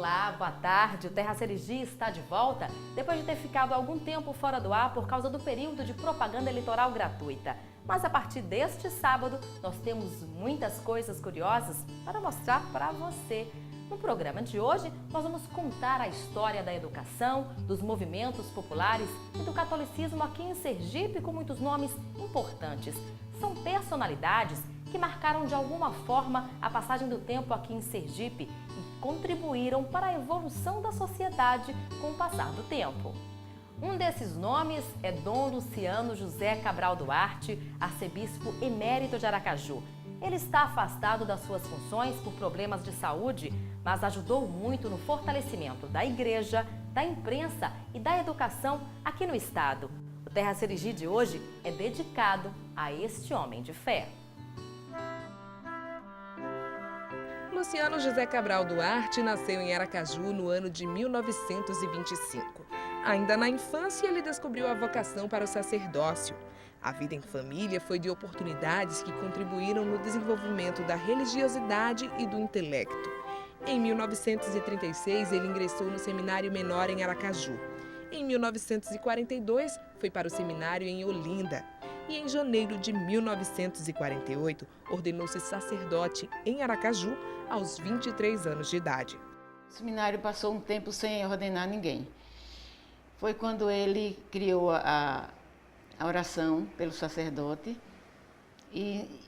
Olá, boa tarde. O Terra Serigi está de volta depois de ter ficado algum tempo fora do ar por causa do período de propaganda eleitoral gratuita. Mas a partir deste sábado, nós temos muitas coisas curiosas para mostrar para você. No programa de hoje, nós vamos contar a história da educação, dos movimentos populares e do catolicismo aqui em Sergipe com muitos nomes importantes. São personalidades que marcaram de alguma forma a passagem do tempo aqui em Sergipe e contribuíram para a evolução da sociedade com o passar do tempo. Um desses nomes é Dom Luciano José Cabral Duarte, arcebispo emérito de Aracaju. Ele está afastado das suas funções por problemas de saúde, mas ajudou muito no fortalecimento da igreja, da imprensa e da educação aqui no estado. O Terra Serigi de hoje é dedicado a este homem de fé. Luciano José Cabral Duarte nasceu em Aracaju no ano de 1925. Ainda na infância, ele descobriu a vocação para o sacerdócio. A vida em família foi de oportunidades que contribuíram no desenvolvimento da religiosidade e do intelecto. Em 1936, ele ingressou no Seminário Menor em Aracaju. Em 1942, foi para o seminário em Olinda. E em janeiro de 1948, ordenou-se sacerdote em Aracaju aos 23 anos de idade. O seminário passou um tempo sem ordenar ninguém. Foi quando ele criou a oração pelo sacerdote e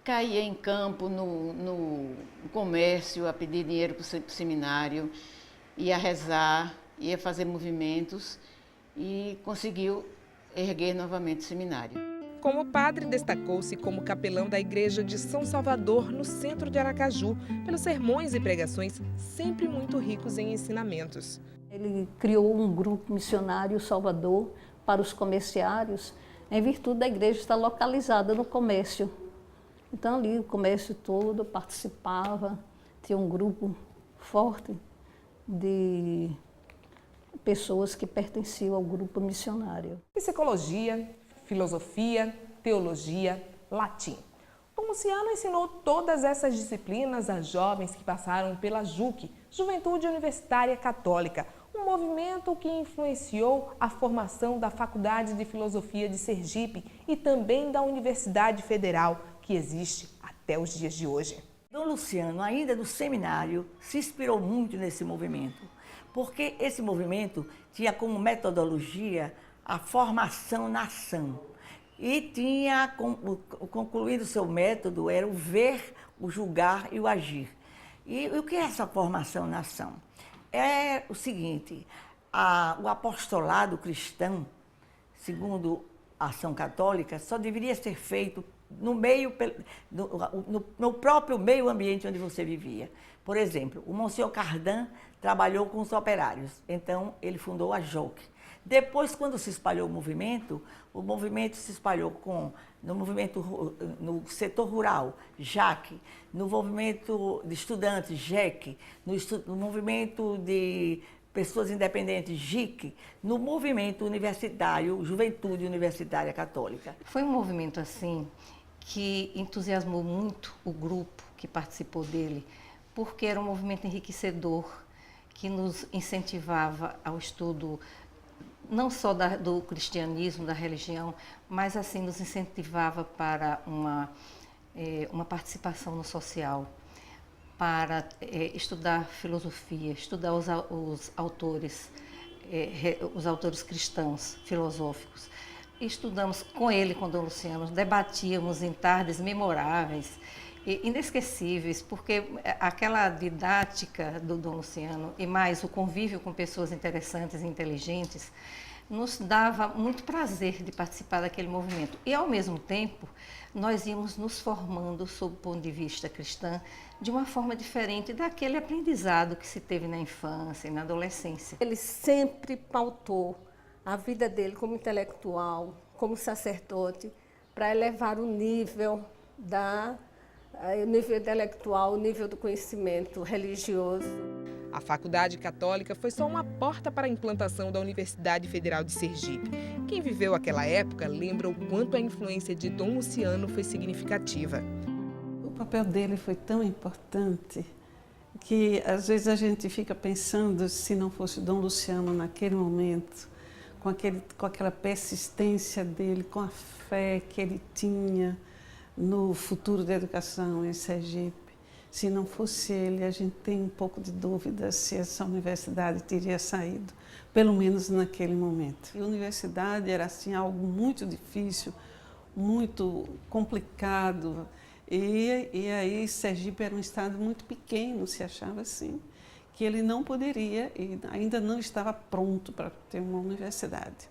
caía em campo no comércio a pedir dinheiro para o seminário, ia rezar, ia fazer movimentos e conseguiu erguer novamente o seminário. Como padre, destacou-se como capelão da igreja de São Salvador, no centro de Aracaju, pelos sermões e pregações sempre muito ricos em ensinamentos. Ele criou um grupo missionário Salvador para os comerciários, em virtude da igreja estar localizada no comércio. Então ali o comércio todo participava, tinha um grupo forte de pessoas que pertenciam ao grupo missionário. Psicologia, filosofia, teologia, latim. Dom Luciano ensinou todas essas disciplinas a jovens que passaram pela JUC, Juventude Universitária Católica, um movimento que influenciou a formação da Faculdade de Filosofia de Sergipe e também da Universidade Federal, que existe até os dias de hoje. Dom Luciano, ainda do seminário, se inspirou muito nesse movimento, porque esse movimento tinha como metodologia a formação na ação. E tinha concluído o seu método, era o ver, o julgar e o agir. E o que é essa formação na ação? É o seguinte, o apostolado cristão, segundo a ação católica, só deveria ser feito no próprio meio ambiente onde você vivia. Por exemplo, o Monsenhor Cardan trabalhou com os operários, então ele fundou a JOC. Depois, quando se espalhou o movimento se espalhou no setor rural, JAC, no movimento de estudantes, JEC, no movimento de pessoas independentes, JIC, no movimento universitário, Juventude Universitária Católica. Foi um movimento assim que entusiasmou muito o grupo que participou dele, porque era um movimento enriquecedor, que nos incentivava ao estudo não só do cristianismo, da religião, mas assim nos incentivava para uma participação no social, para estudar filosofia, estudar os autores cristãos, filosóficos. Estudamos com ele, com Dom Luciano, debatíamos em tardes memoráveis, inesquecíveis, porque aquela didática do Dom Luciano e mais o convívio com pessoas interessantes e inteligentes nos dava muito prazer de participar daquele movimento. E, ao mesmo tempo, nós íamos nos formando, sob o ponto de vista cristão, de uma forma diferente daquele aprendizado que se teve na infância e na adolescência. Ele sempre pautou a vida dele como intelectual, como sacerdote, para elevar o nível intelectual, o nível do conhecimento religioso. A Faculdade Católica foi só uma porta para a implantação da Universidade Federal de Sergipe. Quem viveu aquela época lembra o quanto a influência de Dom Luciano foi significativa. O papel dele foi tão importante que às vezes a gente fica pensando se não fosse Dom Luciano naquele momento, com aquela persistência dele, com a fé que ele tinha no futuro da educação em Sergipe. Se não fosse ele, a gente tem um pouco de dúvida se essa universidade teria saído, pelo menos naquele momento. E a universidade era assim algo muito difícil, muito complicado. E aí Sergipe era um estado muito pequeno, se achava assim, que ele não poderia e ainda não estava pronto para ter uma universidade.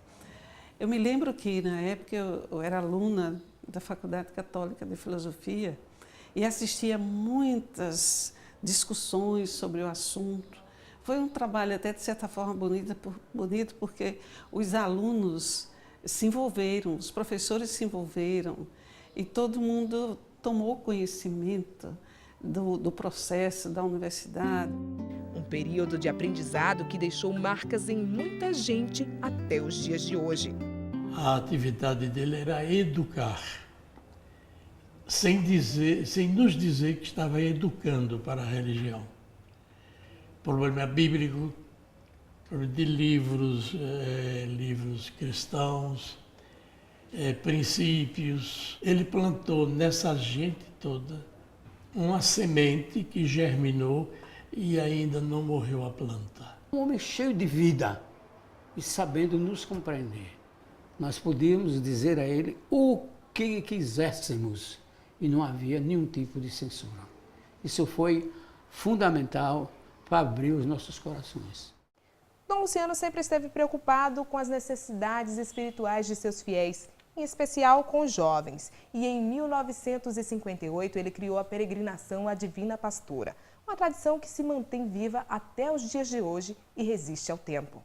Eu me lembro que na época eu era aluna da Faculdade Católica de Filosofia e assistia muitas discussões sobre o assunto. Foi um trabalho até de certa forma bonito porque os alunos se envolveram, os professores se envolveram e todo mundo tomou conhecimento do processo da universidade. Um período de aprendizado que deixou marcas em muita gente até os dias de hoje. A atividade dele era educar, sem nos dizer que estava educando para a religião. Problema bíblico, problema de livros cristãos, princípios. Ele plantou nessa gente toda uma semente que germinou e ainda não morreu a planta. Um homem cheio de vida e sabendo nos compreender. Nós podíamos dizer a ele o que quiséssemos e não havia nenhum tipo de censura. Isso foi fundamental para abrir os nossos corações. Dom Luciano sempre esteve preocupado com as necessidades espirituais de seus fiéis, em especial com os jovens. E em 1958 ele criou a peregrinação à Divina Pastora, uma tradição que se mantém viva até os dias de hoje e resiste ao tempo.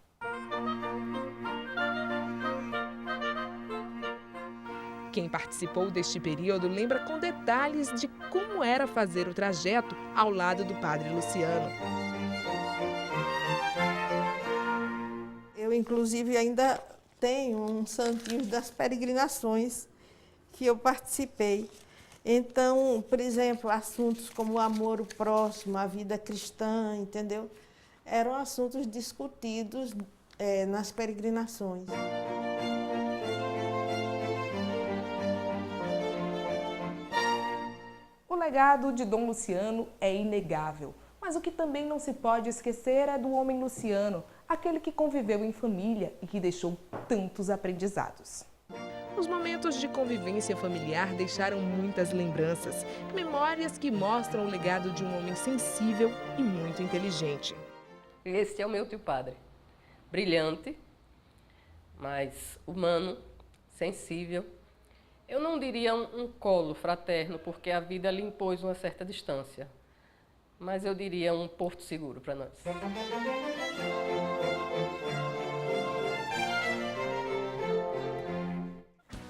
Quem participou deste período lembra com detalhes de como era fazer o trajeto ao lado do Padre Luciano. Eu, inclusive, ainda tenho um santinho das peregrinações que eu participei. Então, por exemplo, assuntos como o amor, o próximo, a vida cristã, entendeu? Eram assuntos discutidos nas peregrinações. O legado de Dom Luciano é inegável, mas o que também não se pode esquecer é do homem Luciano, aquele que conviveu em família e que deixou tantos aprendizados. Os momentos de convivência familiar deixaram muitas lembranças, memórias que mostram o legado de um homem sensível e muito inteligente. Este é o meu tio padre, brilhante, mas humano, sensível. Eu não diria um colo fraterno, porque a vida lhe impôs uma certa distância, mas eu diria um porto seguro para nós.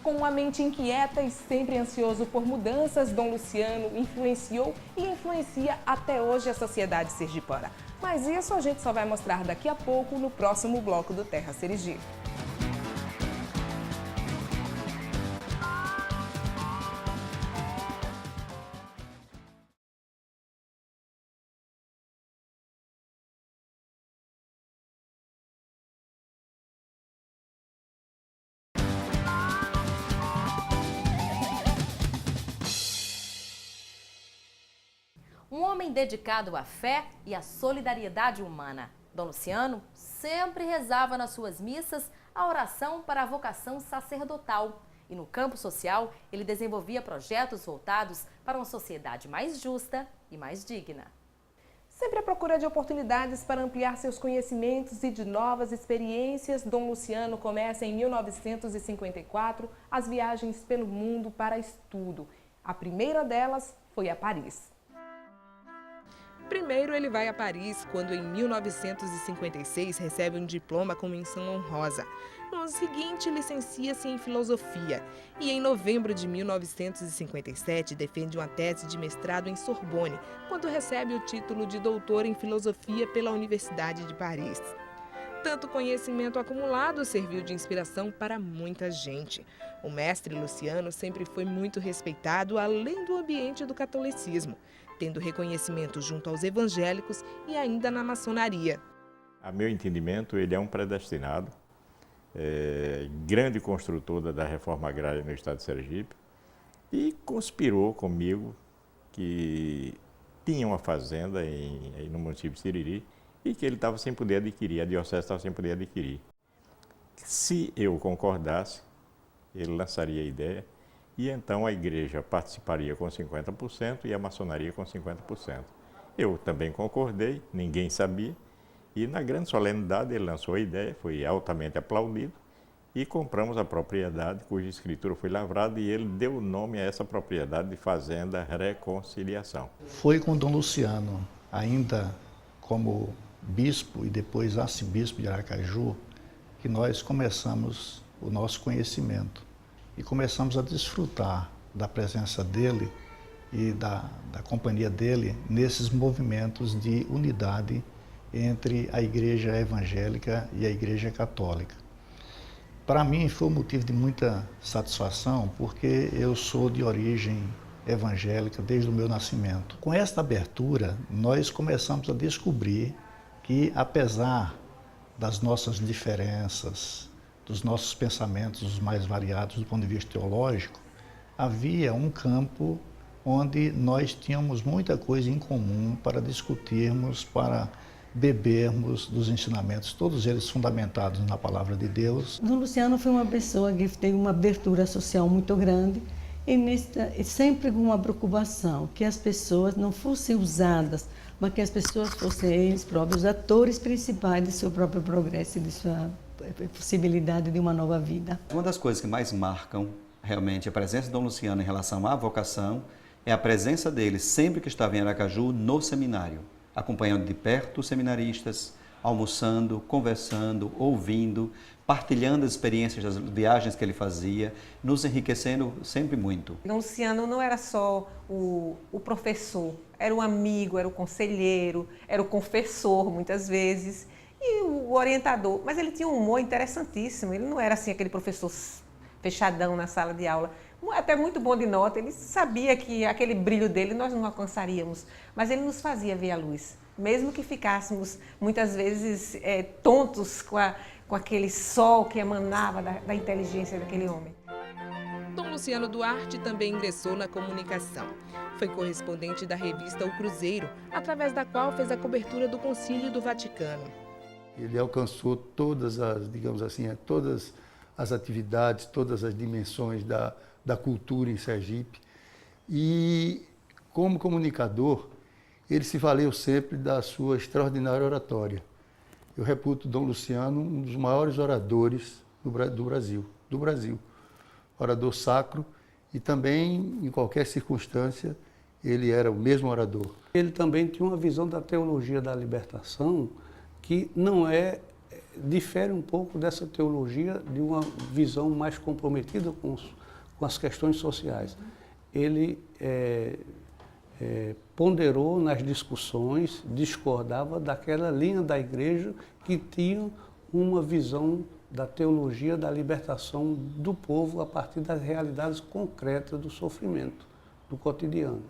Com uma mente inquieta e sempre ansioso por mudanças, Dom Luciano influenciou e influencia até hoje a sociedade sergipana. Mas isso a gente só vai mostrar daqui a pouco no próximo bloco do Terra Serigi. Um homem dedicado à fé e à solidariedade humana. Dom Luciano sempre rezava nas suas missas a oração para a vocação sacerdotal. E no campo social, ele desenvolvia projetos voltados para uma sociedade mais justa e mais digna. Sempre à procura de oportunidades para ampliar seus conhecimentos e de novas experiências, Dom Luciano começa em 1954 as viagens pelo mundo para estudo. A primeira delas foi a Paris. Primeiro ele vai a Paris, quando em 1956 recebe um diploma com menção honrosa. No ano seguinte, licencia-se em filosofia e em novembro de 1957 defende uma tese de mestrado em Sorbonne, quando recebe o título de doutor em filosofia pela Universidade de Paris. Tanto conhecimento acumulado serviu de inspiração para muita gente. O mestre Luciano sempre foi muito respeitado, além do ambiente do catolicismo. tendo reconhecimento junto aos evangélicos e ainda na maçonaria. A meu entendimento, ele é um predestinado, grande construtor da reforma agrária no estado de Sergipe, e conspirou comigo, que tinha uma fazenda no município de Siriri e que ele estava sem poder adquirir, a diocese estava sem poder adquirir. Se eu concordasse, ele lançaria a ideia e então a igreja participaria com 50% e a maçonaria com 50%. Eu também concordei, ninguém sabia, e na grande solenidade ele lançou a ideia, foi altamente aplaudido, e compramos a propriedade, cuja escritura foi lavrada, e ele deu o nome a essa propriedade de Fazenda Reconciliação. Foi com Dom Luciano, ainda como bispo e depois arcebispo de Aracaju, que nós começamos o nosso conhecimento e começamos a desfrutar da presença dele e da companhia dele nesses movimentos de unidade entre a igreja evangélica e a igreja católica. Para mim foi um motivo de muita satisfação, porque eu sou de origem evangélica desde o meu nascimento. Com esta abertura, nós começamos a descobrir que, apesar das nossas diferenças, dos nossos pensamentos os mais variados do ponto de vista teológico, havia um campo onde nós tínhamos muita coisa em comum para discutirmos, para bebermos dos ensinamentos, todos eles fundamentados na palavra de Deus. Dom Luciano foi uma pessoa que teve uma abertura social muito grande e sempre com uma preocupação que as pessoas não fossem usadas, mas que as pessoas fossem eles próprios atores principais de seu próprio progresso e de sua possibilidade de uma nova vida. Uma das coisas que mais marcam realmente a presença de Dom Luciano em relação à vocação é a presença dele sempre que estava em Aracaju no seminário, acompanhando de perto os seminaristas, almoçando, conversando, ouvindo, partilhando as experiências das viagens que ele fazia, nos enriquecendo sempre muito. Dom Luciano não era só o professor, era o amigo, era o conselheiro, era o confessor muitas vezes e o orientador, mas ele tinha um humor interessantíssimo, ele não era assim aquele professor fechadão na sala de aula, até muito bom de nota, ele sabia que aquele brilho dele nós não alcançaríamos, mas ele nos fazia ver a luz, mesmo que ficássemos muitas vezes tontos com aquele sol que emanava da inteligência daquele homem. Dom Luciano Duarte também ingressou na comunicação. Foi correspondente da revista O Cruzeiro, através da qual fez a cobertura do Concílio do Vaticano. Ele alcançou todas as, digamos assim, todas as atividades, todas as dimensões da cultura em Sergipe. E, como comunicador, ele se valeu sempre da sua extraordinária oratória. Eu reputo Dom Luciano um dos maiores oradores do Brasil. Orador sacro e também, em qualquer circunstância, ele era o mesmo orador. Ele também tinha uma visão da teologia da libertação que difere um pouco dessa teologia de uma visão mais comprometida com as questões sociais. Ele ponderou nas discussões, discordava daquela linha da igreja que tinha uma visão da teologia da libertação do povo a partir das realidades concretas do sofrimento, do cotidiano.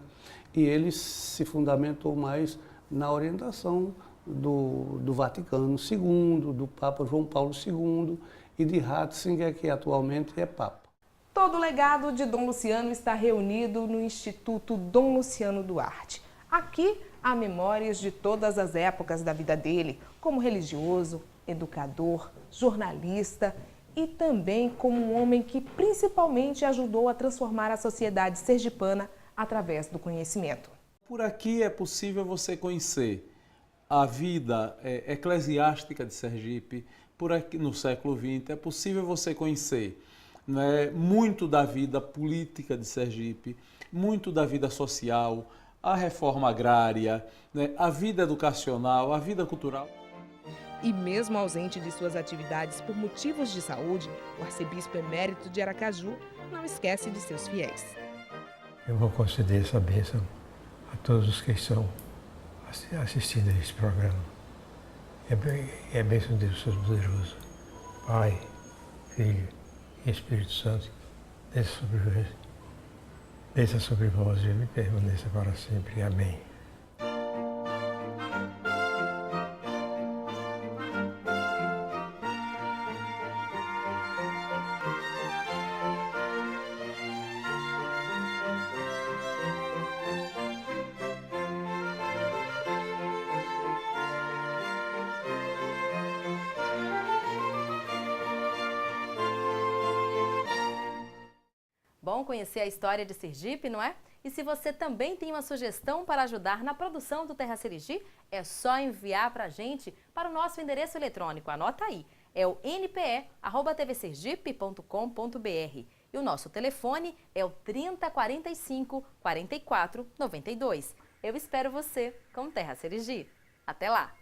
E ele se fundamentou mais na orientação do Vaticano II, do Papa João Paulo II e de Ratzinger, que atualmente é Papa. Todo o legado de Dom Luciano está reunido no Instituto Dom Luciano Duarte. Aqui há memórias de todas as épocas da vida dele, como religioso, educador, jornalista e também como um homem que principalmente ajudou a transformar a sociedade sergipana através do conhecimento. Por aqui é possível você conhecer a vida eclesiástica de Sergipe. Por aqui no século XX é possível você conhecer muito da vida política de Sergipe, muito da vida social, a reforma agrária, a vida educacional, a vida cultural. E mesmo ausente de suas atividades por motivos de saúde, o arcebispo emérito de Aracaju não esquece de seus fiéis. Eu vou conceder essa bênção a todos os que estão assistindo a esse programa. É a bênção de Deus Todo-Poderoso, Pai, Filho e Espírito Santo, desça sobre desça sobre vós e me permaneça para sempre. Amém. Bom conhecer a história de Sergipe, não é? E se você também tem uma sugestão para ajudar na produção do Terra Serigi, é só enviar para a gente para o nosso endereço eletrônico. Anota aí, é o npe@tvsergipe.com.br. E o nosso telefone é o 3045 4492. Eu espero você com Terra Serigi. Até lá!